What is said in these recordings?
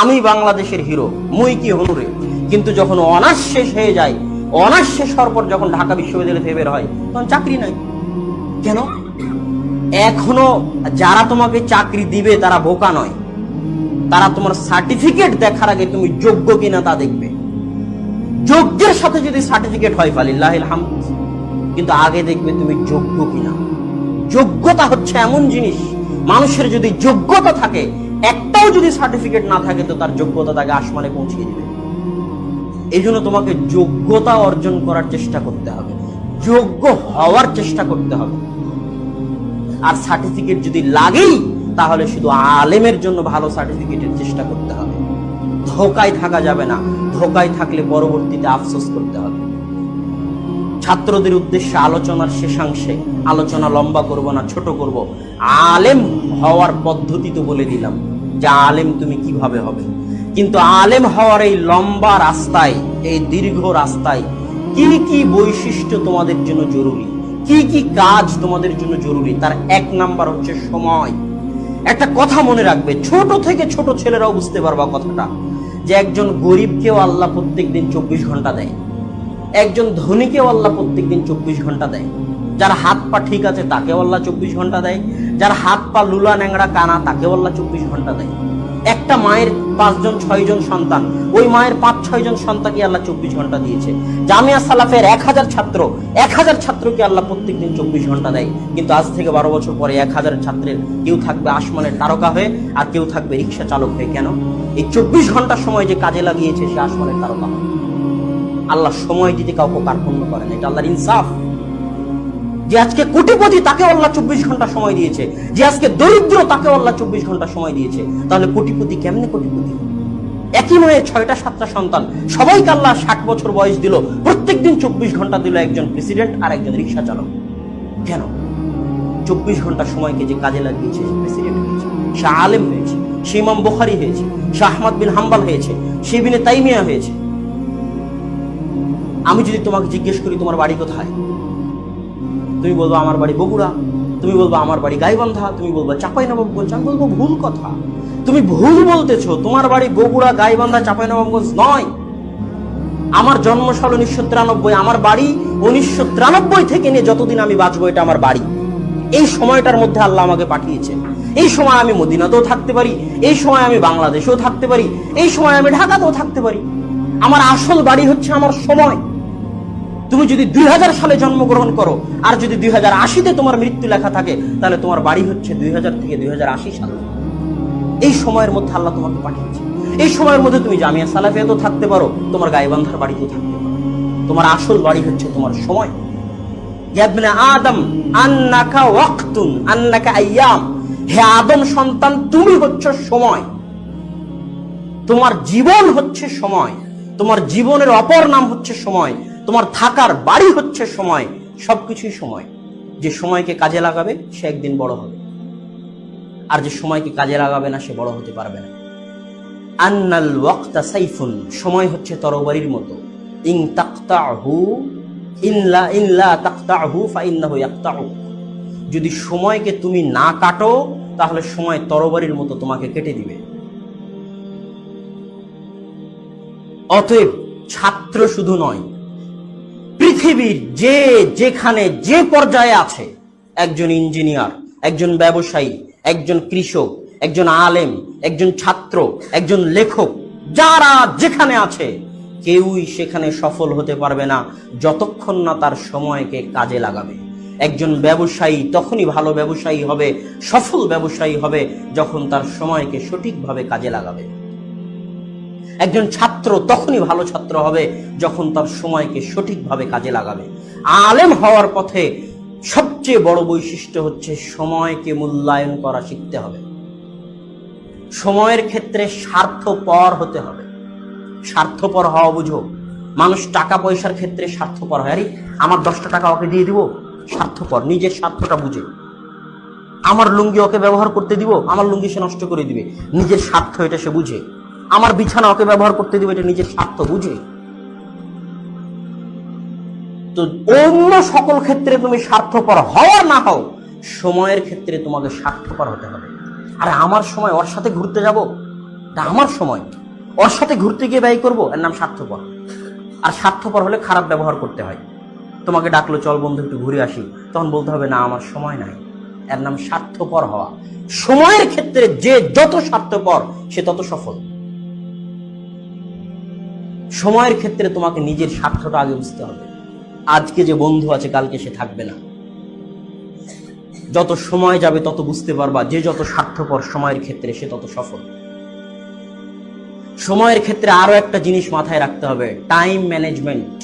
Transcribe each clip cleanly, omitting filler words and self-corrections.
আমি বাংলাদেশের হিরো, মুই কি হনুরে। কিন্তু যখন অনার্স শেষ হয়ে যায়, অনার্স শেষ হওয়ার পর যখন ঢাকা বিশ্ববিদ্যালয় থেকে বের হয়, তখন চাকরি নাই। কেন? এখনো যারা তোমাকে চাকরি দিবে তারা বোকা নয়, তারা তোমার সার্টিফিকেট দেখার আগে তুমি যোগ্য কিনা তা দেখবে। যোগ্যের সাথে যদি সার্টিফিকেট হয় ফালিল্লাহিল হামদ, কিন্তু আগে দেখবে তুমি যোগ্য কিনা। যোগ্যতা হচ্ছে এমন জিনিস, মানুষের যদি যোগ্যতা থাকে, একটাও যদি সার্টিফিকেট না থাকে, তো তার যোগ্যতা তাকে আসমানে পৌঁছিয়ে দিবে। এই জন্য তোমাকে যোগ্যতা অর্জন করার চেষ্টা করতে হবে, যোগ্য হওয়ার চেষ্টা করতে হবে। আর সার্টিফিকেট যদি লাগেই, তাহলে শুধু আলেমের জন্য ভালো সার্টিফিকেটের চেষ্টা করতে হবে। ধোকায় থাকা যাবে না, ধোকায় থাকলে পরবর্তীতে আফসোস করতে হবে। ছাত্রদের উদ্দেশ্যে আলোচনার শেষাংশে, আলোচনা লম্বা করব না, ছোট করব, আলেম হওয়ার পদ্ধতি তো বলে দিলাম যে আলেম তুমি কিভাবে হবে। কিন্তু আলেম হওয়ার এই লম্বা রাস্তায়, এই দীর্ঘ রাস্তায় কি কি বৈশিষ্ট্য তোমাদের জন্য জরুরি, কি কি কাজ তোমাদের জন্য জরুরি, তার এক নাম্বার হচ্ছে সময়। একটা কথা মনে রাখবে, ছোট থেকে ছোট ছেলেরাও বুঝতে পারবা কথাটা, যে একজন গরিবকেও আল্লাহ প্রত্যেকদিন 24 ঘন্টা দেয়, একজন ধনীকেও আল্লাহ প্রত্যেকদিন 24 ঘন্টা দেয়। যার হাত পা ঠিক আছে তাকেও আল্লাহ 24 ঘন্টা দেয়, যার হাত পা লুলা ন্যাংরা কানা তাকেও আল্লাহ 24 ঘন্টা দেয়। একটা মায়ের 5 জন 6 জন সন্তান, ওই মায়ের 5-6 জন সন্তানকে আল্লাহ 24 ঘন্টা দিয়েছে। জামিয়া সালাফের 1000 ছাত্র, 1000 ছাত্রকে আল্লাহ প্রত্যেকদিন 24 ঘন্টা দেয়। কিন্তু আজ থেকে 12 বছর পরে 1000 ছাত্রের কেউ থাকবে আসমানের তারকা হয়ে, আর কেউ থাকবে রিক্সা চালক হয়ে। কেন? এই 24 ঘন্টা সময় যে কাজে লাগিয়েছে সে আসমানের তারকা। আল্লাহ সময় দিতে কাউকে কার্পণ্য করেন, এটা আল্লাহর ইনসাফ। যে আজকে কোটিপতি তাকে আল্লাহ 24 ঘন্টা সময় দিয়েছে, যে আজকে দরিদ্র তাকে আল্লাহ 24 ঘন্টা সময় দিয়েছে। তাহলে কোটিপতি কেমনে কোটিপতি? একই মায়ের 6টা-7টা সন্তান, সবাইকে আল্লাহ 60 বছর বয়স দিল, প্রত্যেকদিন 24 ঘন্টা দিল একজন প্রেসিডেন্ট আর একজন রিক্সা চালক। কেন? 24 ঘন্টা সময়কে যে কাজে লাগিয়েছে সে প্রেসিডেন্ট হয়েছে, সে আলেম হয়েছে, সে ইমাম বুখারী হয়েছে, সে আহমদ বিন হাম্বল হয়েছে, সে ইবনে তাইমিয়া হয়েছে। আমি যদি তোমাকে জিজ্ঞেস করি তোমার বাড়ি কোথায়, তুমি বলবো আমার বাড়ি বগুড়া, তুমি বলবো আমার বাড়ি গাইবান্ধা, তুমি বলবো চাঁপাইনবাবগঞ্জ। আমি বলবো ভুল কথা, তুমি ভুল বলতেছো। তোমার বাড়ি বগুড়া, গাইবান্ধা, চাঁপাইনবাবগঞ্জ নয়। আমার জন্মসাল 1993, আমার বাড়ি 1993 থেকে নিয়ে যতদিন আমি বাঁচবো এটা আমার বাড়ি। এই সময়টার মধ্যে আল্লাহ আমাকে পাঠিয়েছে। এই সময় আমি মদিনাতেও থাকতে পারি, এই সময় আমি বাংলাদেশেও থাকতে পারি, এই সময় আমি ঢাকাতেও থাকতে পারি। আমার আসল বাড়ি হচ্ছে আমার সময়। তুমি যদি 2000 সালে জন্মগ্রহণ করো, আর যদি 2080-তে তোমার মৃত্যু লেখা থাকে, তাহলে তোমার বাড়ি হচ্ছে 2000 থেকে 2080 সাল। এই সময়ের মধ্যে আল্লাহ তোমাকে পাঠিয়েছে। এই সময়ের মধ্যে তুমি জামিয়া সালাফিয়াতেও থাকতে পারো, তোমার গাইবান্ধার বাড়িতেও থাকতে পারো। তোমার আসল বাড়ি হচ্ছে তোমার সময়। ইয়া ইবনে আদম আন্নাকা ওয়াক্তুন আন্নাকা আইয়াম, হে আদম সন্তান তুমি হচ্ছে সময়। তোমার জীবন হচ্ছে সময়, তোমার জীবনের অপর নাম হচ্ছে সময়, তোমার থাকার বাড়ি হচ্ছে সময়, সবকিছুই সময়। যে সময়কে কাজে লাগাবে সে একদিন বড় হবে, আর যে সময়কে কাজে লাগাবে না সে বড় হতে পারবে না। আন্নাল ওয়াক্তা সাইফুন, সময় হচ্ছে তরবারির মতো। ইন তাকতাহু ইল্লা তাকতাহু ফাইন্নাহু ইয়াকতাউ, যদি সময়কে তুমি না কাটো তাহলে সময় তরবারির মতো তোমাকে কেটে দিবে। অতএব ছাত্র শুধু নয়, পৃথিবীর যে যেখানে যে পর্যায়ে আছে, একজন ইঞ্জিনিয়ার, একজন ব্যবসায়ী, একজন কৃষক, একজন আলেম, একজন ছাত্র, একজন লেখক, যারা যেখানে আছে কেউই সেখানে সফল হতে পারবে না যতক্ষণ না তার সময়কে কাজে লাগাবে। একজন ব্যবসায়ী তখনই ভালো ব্যবসায়ী হবে, সফল ব্যবসায়ী হবে, যখন তার সময়কে সঠিকভাবে কাজে লাগাবে। একজন ছাত্র তখনই ভালো ছাত্র হবে যখন তার সময়কে সঠিকভাবে কাজে লাগাবে। আলেম হওয়ার পথে সবচেয়ে বড় বৈশিষ্ট্য হচ্ছে সময়কে মূল্যায়ন করা শিখতে হবে। সময়ের ক্ষেত্রে স্বার্থপর হতে হবে। স্বার্থপর হওয়া বুঝো, মানুষ টাকা পয়সার ক্ষেত্রে স্বার্থপর হয়। আরে আমার 10টা টাকা ওকে দিয়ে দিব, স্বার্থপর, নিজের স্বার্থটা বুঝে। আমার লুঙ্গি ওকে ব্যবহার করতে দিব, আমার লুঙ্গি সে নষ্ট করে দিবে, নিজের স্বার্থ এটা সে বুঝে। আমার বিছানা ওকে ব্যবহার করতে দিব, এটা নিজের স্বার্থ বুঝে। তো অন্য সকল ক্ষেত্রে তুমি স্বার্থপর হও আর না হও, সময়ের ক্ষেত্রে তোমাকে স্বার্থপর হতে হবে। আরে আমার সময় ওর সাথে ঘুরতে যাব, এটা আমার সময়, ওর সাথে ঘুরতে গিয়ে ব্যয় করবো, এর নাম স্বার্থপর। আর স্বার্থপর হলে খারাপ ব্যবহার করতে হয়। তোমাকে ডাকলো, চল বন্ধু একটু ঘুরে আসি, তখন বলতে হবে না আমার সময় নাই, এর নাম স্বার্থপর হওয়া। সময়ের ক্ষেত্রে যে যত স্বার্থপর সে তত সফল। সময়ের ক্ষেত্রে তোমাকে নিজের স্বার্থটা আগে বুঝতে হবে। আজকে যে বন্ধু আছে কালকে সে থাকবে না। যত সময় যাবে তত বুঝতে পারবা যে যত স্বার্থপর সময়ের ক্ষেত্রে সে তত সফল। সময়ের ক্ষেত্রে আরো একটা জিনিস মাথায় রাখতে হবে, টাইম ম্যানেজমেন্ট।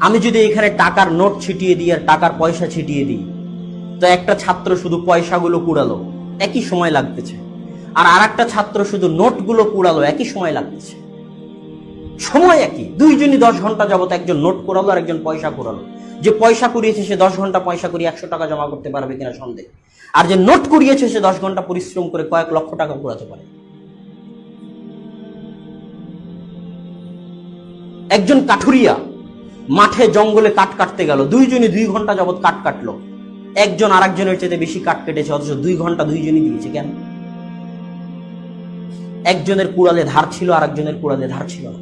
আমি যদি এখানে টাকার নোট ছিটিয়ে দিই আর টাকার পয়সা ছিটিয়ে দিই, তো একটা ছাত্র শুধু পয়সাগুলো কুড়ালো, একই সময় লাগতেছে, আর একটা ছাত্র শুধু নোটগুলো কুড়ালো, একই সময় লাগতেছে। সময় একই, দুইজনই 10 ঘন্টা যাবত একজন নোট কুড়ালো আর একজন পয়সা কুড়ালো। যে পয়সা কুড়িয়েছে সে 10 ঘন্টা পয়সা কুড়িয়ে 100 টাকা জমা করতে পারবে কিনা সন্দেহ, আর যে নোট কুড়িয়েছে সে 10 ঘন্টা পরিশ্রম করে কয়েক লক্ষ টাকা কুড়াতে পারে। একজন কাঠুরিয়া মাঠে জঙ্গলে কাঠ কাটতে গেল, দুইজনই 2 ঘন্টা যাবত কাঠ কাটলো, একজন আর একজনের চেয়ে বেশি কাঠ কেটেছে, অথচ 2 ঘন্টা দুইজনই দিয়েছে। কেন? একজনের কুড়ালে ধার ছিল আর একজনের কুড়ালে ধার ছিল না।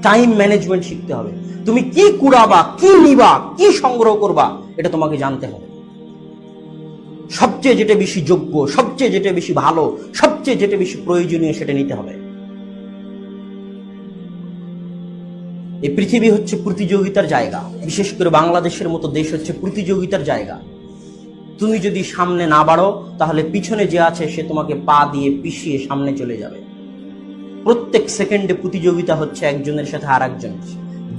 টাইম ম্যানেজমেন্ট শিখতে হবে। তুমি কি কুড়াবা, কি নিবা, কি সংগ্রহ করবা, এটা তোমাকে জানতে হবে। সবচেয়ে যেটা বেশি যোগ্য, সবচেয়ে যেটা বেশি ভালো, সবচেয়ে যেটা বেশি প্রয়োজনীয় সেটা নিতে হবে। এই পৃথিবী হচ্ছে প্রতিযোগিতার জায়গা, বিশেষ করে বাংলাদেশের মতো দেশ হচ্ছে প্রতিযোগিতার জায়গা। তুমি যদি সামনে না বাড়ো তাহলে পিছনে যে আছে সে তোমাকে পা দিয়ে পিছিয়ে সামনে চলে যাবে। প্রত্যেক সেকেন্ডে প্রতিযোগিতা হচ্ছে একজনের সাথে আর একজন।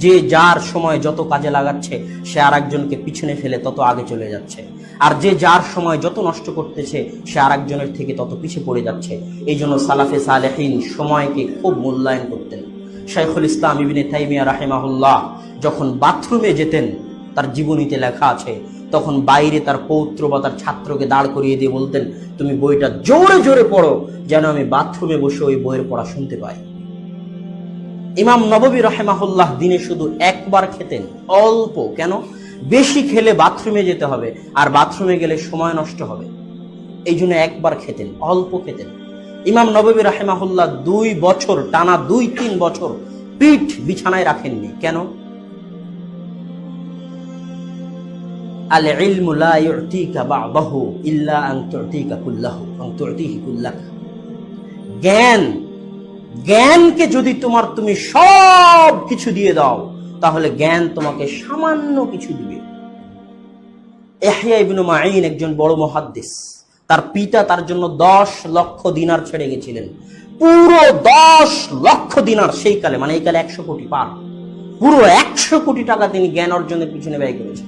যে যার সময় যত কাজে লাগাচ্ছে সে আর একজনকে পিছনে ফেলে তত আগে চলে যাচ্ছে, আর যে যার সময় যত নষ্ট করতেছে সে আর একজনের থেকে তত পিছিয়ে পড়ে যাচ্ছে। এই জন্য সালাফে সালেহিন সময়কে খুব মূল্যায়ন করতেন। শাইখুল ইসলাম ইবনে তাইমিয়া রাহিমাহুল্লাহ যখন বাথরুমে যেতেন, তার জীবনীতে লেখা আছে, তখন বাইরে তার পৌত্র বা তার ছাত্রকে দাঁড় করিয়ে দিয়ে বলতেন, তুমি বইটা জোরে জোরে পড়ো যেন আমি বাথরুমে বসে ওই বইয়ের পড়া শুনতে পাই। ইমাম নববী রাহিমাহুল্লাহ দিনে শুধু একবার খেতেন, অল্প। কেন? বেশি খেলে বাথরুমে যেতে হবে, আর বাথরুমে গেলে সময় নষ্ট হবে। এই জন্য একবার খেতেন, অল্প খেতেন। ইমাম নববী রাহিমাহুল্লাহ 2 বছর টানা 2-3 বছর পিঠ বিছানায় রাখেননি। কেন? আল ইলমু লা ইউতিকা বা'দাহু ইল্লা আন তু'তিকা কুল্লাহু আন তু'তিহি কুল্লাকা। জ্ঞানকে যদি তুমি সব কিছু দিয়ে দাও তাহলে জ্ঞান তোমাকে সামান্য কিছু দিবে। ইহইয়া ইবনে মাঈন একজন বড় মুহাদ্দিস, তার পিতা তার জন্য 10 লক্ষ দিনার ছেড়ে গেছিলেন। পুরো 10 লক্ষ দিনার সেই কালে, মানে এই কালে 100 কোটি পার, পুরো 100 কোটি টাকা তিনি জ্ঞান অর্জনের পিছনে ব্যয় করেছেন।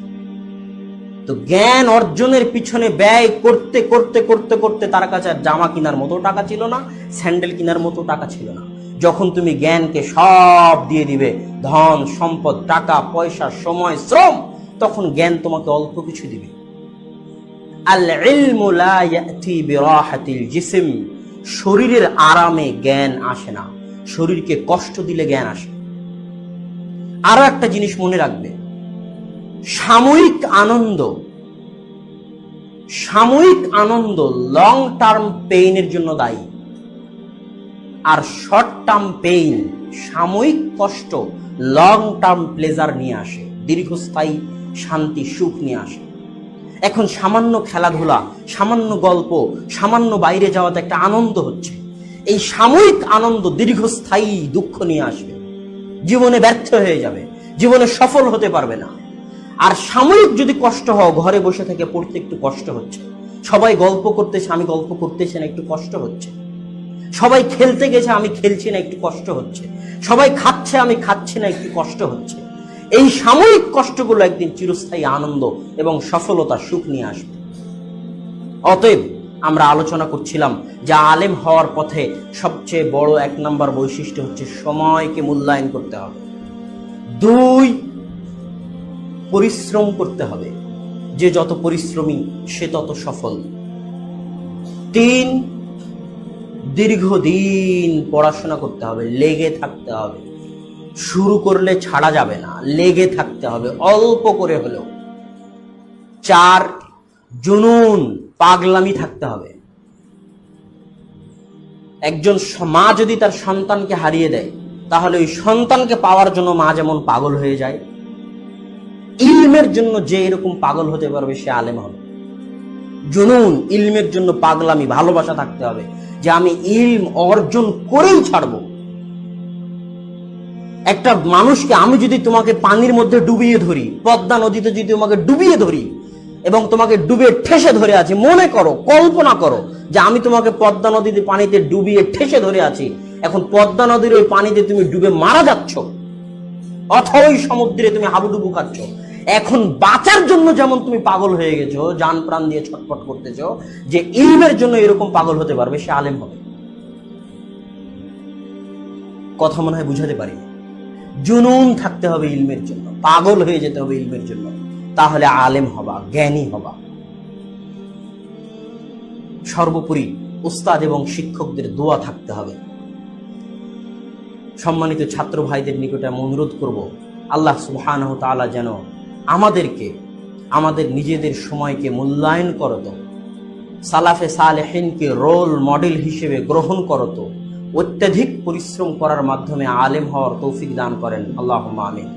তো জ্ঞান অর্জনের পিছনে ব্যয় করতে করতে করতে করতে তার কাছে জামা কেনার মতো টাকা ছিল না, স্যান্ডেল কেনার মতো টাকা ছিল না। যখন তুমি জ্ঞানকে সব দিয়ে দিবে, ধন সম্পদ, টাকা পয়সা, সময়, শ্রম, তখন জ্ঞান তোমাকে অল্প কিছু দিবে। আল ইলমু লা ইয়াতি বিরাহাতিল জিসম। শরীরের আরামে জ্ঞান আসে না, শরীরকে কষ্ট দিলে জ্ঞান আসে। আরো একটা জিনিস মনে রাখবে, সাময়িক আনন্দ লং টার্ম পেইনের জন্য দায়ী, আর শর্ট টার্ম পেইন, সাময়িক কষ্ট লং টার্ম প্লেজার নিয়ে আসে, দীর্ঘস্থায়ী শান্তি সুখ নিয়ে আসে। এখন সামান্য খেলাধুলা, সামান্য গল্প, সামান্য বাইরে যাওয়াতে একটা আনন্দ হচ্ছে, এই সাময়িক আনন্দ দীর্ঘস্থায়ী দুঃখ নিয়ে আসবে, জীবনে ব্যর্থ হয়ে যাবে, জীবনে সফল হতে পারবে না। আর সাময়িক যদি কষ্ট হও, ঘরে বসে থেকে পড়তে একটু কষ্ট হচ্ছে, সবাই গল্প করতেছে আমি গল্প করতেছি না, একটু কষ্ট হচ্ছে, সবাই খেলতে গেছে আমি খেলছি না, একটু কষ্ট হচ্ছে, সবাই খাচ্ছে আমি খাচ্ছি না, একটু কষ্ট হচ্ছে। এই সাময়িক কষ্টগুলো একদিন চিরস্থায়ী আনন্দ এবং সফলতা সুখ নিয়ে আসবে। অতএব আমরা আলোচনা করছিলাম যে আলেম হওয়ার পথে সবচেয়ে বড় 1 নম্বর বৈশিষ্ট্য হচ্ছে সময়কে মূল্যায়ন করতে হবে। 2, পরিশ্রম করতে হবে, যে যত পরিশ্রমী সে তত সফল। 3, দীর্ঘদিন পড়াশোনা করতে হবে, লেগে থাকতে হবে, শুরু করলে ছাড়া যাবে না, লেগে থাকতে হবে অল্প করে হলেও। 4, জুনুন, পাগলামি থাকতে হবে। একজন মা যদি তার সন্তানকে হারিয়ে দেয়, তাহলে ওই সন্তানকে পাওয়ার জন্য মা যেমন পাগল হয়ে যায়, ইলমের জন্য যে এরকম পাগল হতে পারবে সে আলেম হবে। জুনুন, ইলমের জন্য পাগলামি, ভালোবাসা থাকতে হবে যে আমি ইলম অর্জন করেই ছাড়বো। একটা মানুষকে আমি যদি তোমাকে পানির মধ্যে ডুবিয়ে ধরি, পদ্মা নদীতে যদি তোমাকে ডুবিয়ে ধরি এবং তোমাকে ডুবে ঠেসে ধরে আছি, মনে করো, কল্পনা করো যে আমি তোমাকে পদ্মা নদীতে পানিতে ডুবিয়ে ঠেসে ধরে আছি, এখন পদ্মা নদীর ওই পানিতে তুমি ডুবে মারা যাচ্ছ অথবা ওই সমুদ্রে তুমি হাবুডুবু খাচ্ছ। এখন বাঁচার জন্য যেমন তুমি পাগল হয়ে গেছো, জান প্রাণ দিয়ে ছটফট করতেছো, যে ইলমের জন্য এরকম পাগল হতে পারবে সে আলেম হবে। কথা মনে হয় বুঝাতে পারি। জুনুন থাকতে হবে ইলমের জন্য, পাগল হয়ে যেতে হবে ইলমের জন্য, তাহলে আলেম হবা, জ্ঞানী হবা। সর্বোপরি উস্তাদ এবং শিক্ষকদের দোয়া থাকতে হবে। সম্মানিত ছাত্র ভাইদের নিকটে আমি অনুরোধ করব, আল্লাহ সুবহানাহু ওয়া তাআলা যেন আমাদেরকে আমাদের নিজেদের সময়কে মূল্যায়ন করত, সালাফে সালেহিনকে রোল মডেল হিসেবে গ্রহণ করত, অত্যাধিক পরিশ্রম করার মাধ্যমে আলেম হওয়ার তৌফিক দান করেন। আল্লাহুম্মা আমিন।